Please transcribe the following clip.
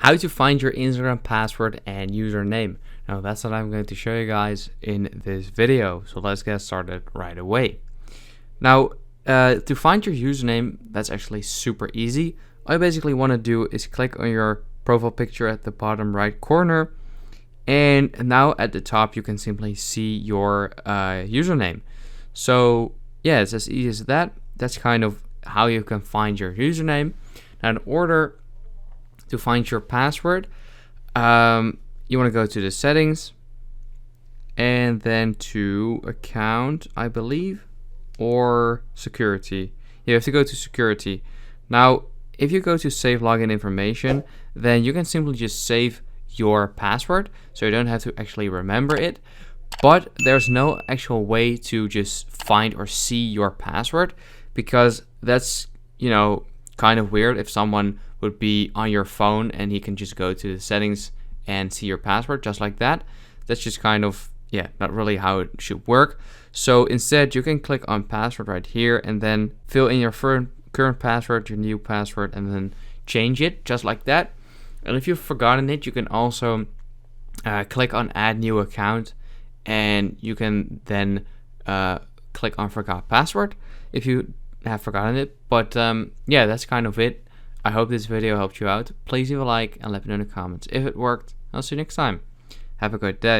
how to find your Instagram password and username. Now that's what I'm going to show you guys in this video. So let's get started right away. Now to find your username, that's actually super easy. All you basically want to do is click on your profile picture at the bottom right corner, and now at the top you can simply see your username. So yeah, it's as easy as that. That's kind of how you can find your username. Now in order to find your password, you want to go to the settings and then to account, I believe, or security. You have to go to security. Now if you go to save login information, then you can simply just save your password, so you don't have to actually remember it. But there's no actual way to just find or see your password, because that's, kind of weird if someone would be on your phone and he can just go to the settings and see your password just like that. That's just kind of, not really how it should work. So instead you can click on password right here and then fill in your current password, your new password, and then change it just like that. And if you've forgotten it, you can also click on add new account, and you can then click on forgot password if you have forgotten it. But that's kind of it. I hope this video helped you out. Please leave a like and let me know in the comments if it worked. I'll see you next time. Have a good day.